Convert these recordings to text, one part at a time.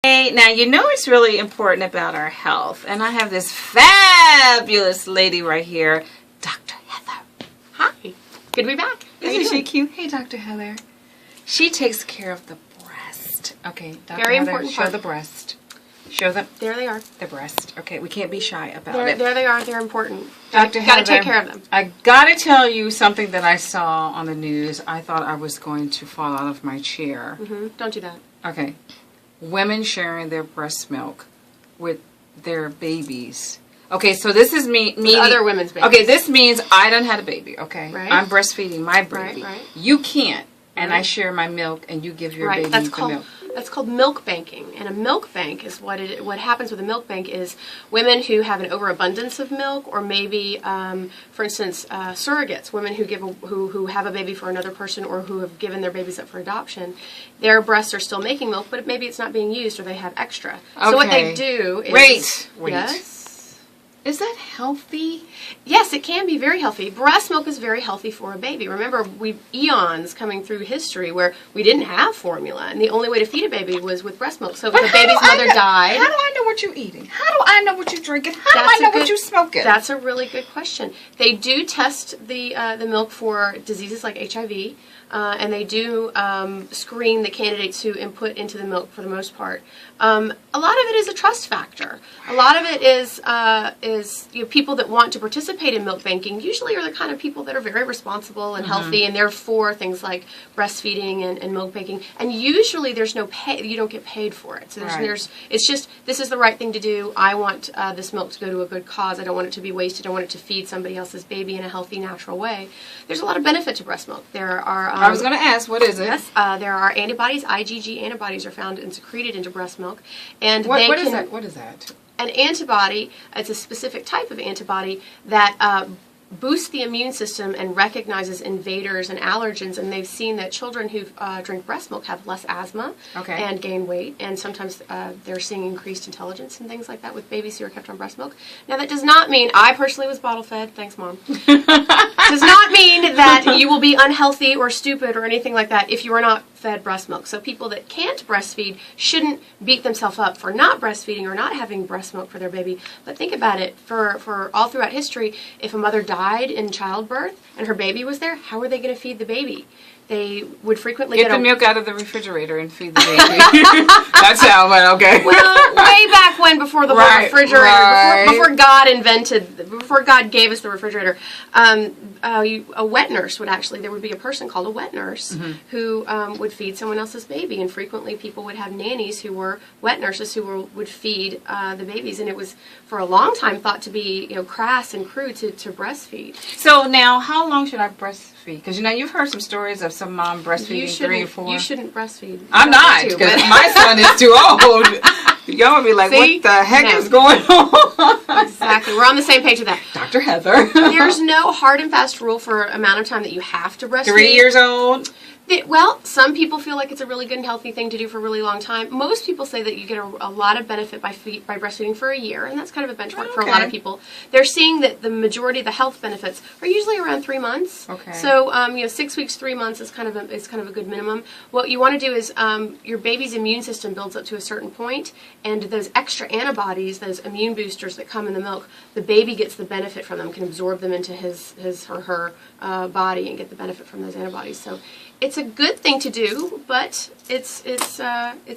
Hey, now you know it's really important about our health, and I have this fabulous lady right here, Dr. Heather. Hi, good to be back. Isn't she cute? Hey, Dr. Heather. She takes care of the breast. Okay, Dr. Very Heather, important show part. the breast. Show them There they are. the breast. Okay, we can't be shy about it. There they are. They're important. Dr. Got to Heather, take care of them. I gotta tell you something that I saw on the news. I thought I was going to fall out of my chair. Don't do that. Okay. Women sharing their breast milk with their babies. Okay, so this is me. Other women's babies. Okay, this means I done had a baby, okay? Right. I'm breastfeeding my baby. Right. You can't. And I share my milk and you give your baby That's the called milk. that's called milk banking. And a milk bank is what happens with a milk bank is women who have an overabundance of milk, or maybe, for instance, surrogates, women who have a baby for another person or who have given their babies up for adoption. Their breasts are still making milk, but maybe it's not being used, or they have extra. So what they do is Wait. Yes. Is that healthy? Yes, it can be very healthy. Breast milk is very healthy for a baby. Remember, we've eons coming through history where we didn't have formula, and the only way to feed a baby was with breast milk. So if the baby's mother died... How do I know what you're eating? How do I know what you're drinking? How do I know what you're smoking? That's a really good question. They do test the milk for diseases like HIV, and they do screen the candidates who input into the milk for the most part. A lot of it is a trust factor. A lot of it is people that want to participate in milk banking usually are the kind of people that are very responsible and healthy, and they're for things like breastfeeding and milk banking. And usually there's no pay; you don't get paid for it. So it's just, this is the right thing to do. I want this milk to go to a good cause. I don't want it to be wasted. I want it to feed somebody else's baby in a healthy, natural way. There's a lot of benefit to breast milk. There are. I was going to ask, what is it? Yes, there are antibodies. IgG antibodies are found and secreted into breast milk, and What is that? What is that? An antibody, it's a specific type of antibody that boosts the immune system and recognizes invaders and allergens, and they've seen that children who drink breast milk have less asthma and gain weight, and sometimes they're seeing increased intelligence and things like that with babies who are kept on breast milk. Now that does not mean, I personally was bottle fed, thanks Mom, does not mean that you will be unhealthy or stupid or anything like that if you are not fed breast milk. So people that can't breastfeed shouldn't beat themselves up for not breastfeeding or not having breast milk for their baby. But think about it, for all throughout history, if a mother died in childbirth and her baby was there, how are they going to feed the baby? They would frequently get the milk out of the refrigerator and feed the baby. That's how it went, okay. Well, way back when, before the whole refrigerator, before God gave us the refrigerator, a wet nurse there would be a person called a wet nurse who would feed someone else's baby, and frequently people would have nannies who were wet nurses who would feed the babies, and it was for a long time thought to be crass and crude to breastfeed. So now, how long should I breastfeed? Because you've heard some stories of some mom breastfeeding 3 and 4. You shouldn't breastfeed. I'm not, because my son is too old. Y'all would be like, what the heck is going on? Exactly. We're on the same page with that. Dr. Heather. There's no hard and fast rule for amount of time that you have to breastfeed. 3 years old? Well, some people feel like it's a really good and healthy thing to do for a really long time. Most people say that you get a lot of benefit by breastfeeding for a year, and that's kind of a benchmark for a lot of people. They're seeing that the majority of the health benefits are usually around 3 months. Okay. So, 6 weeks, 3 months is kind of a good minimum. What you want to do is your baby's immune system builds up to a certain point, and those extra antibodies, those immune boosters that come in the milk, the baby gets the benefit from them, can absorb them into his or her body and get the benefit from those antibodies. So it's a good thing to do, but it's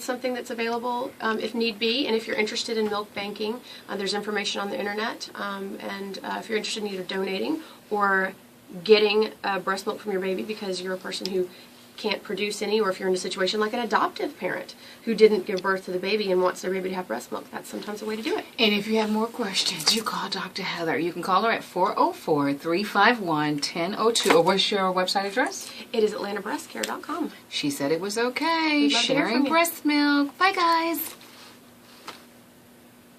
something that's available if need be. And if you're interested in milk banking, there's information on the internet. And if you're interested in either donating or getting breast milk from your baby because you're a person who can't produce any, or if you're in a situation like an adoptive parent who didn't give birth to the baby and wants their baby to have breast milk, that's sometimes a way to do it. And if you have more questions, you call Dr. Heather. You can call her at 404-351-1002. Or what's your website address? It is AtlantaBreastCare.com. She said it was okay. We'd love to hear Sharing from you. breast milk. Bye, guys.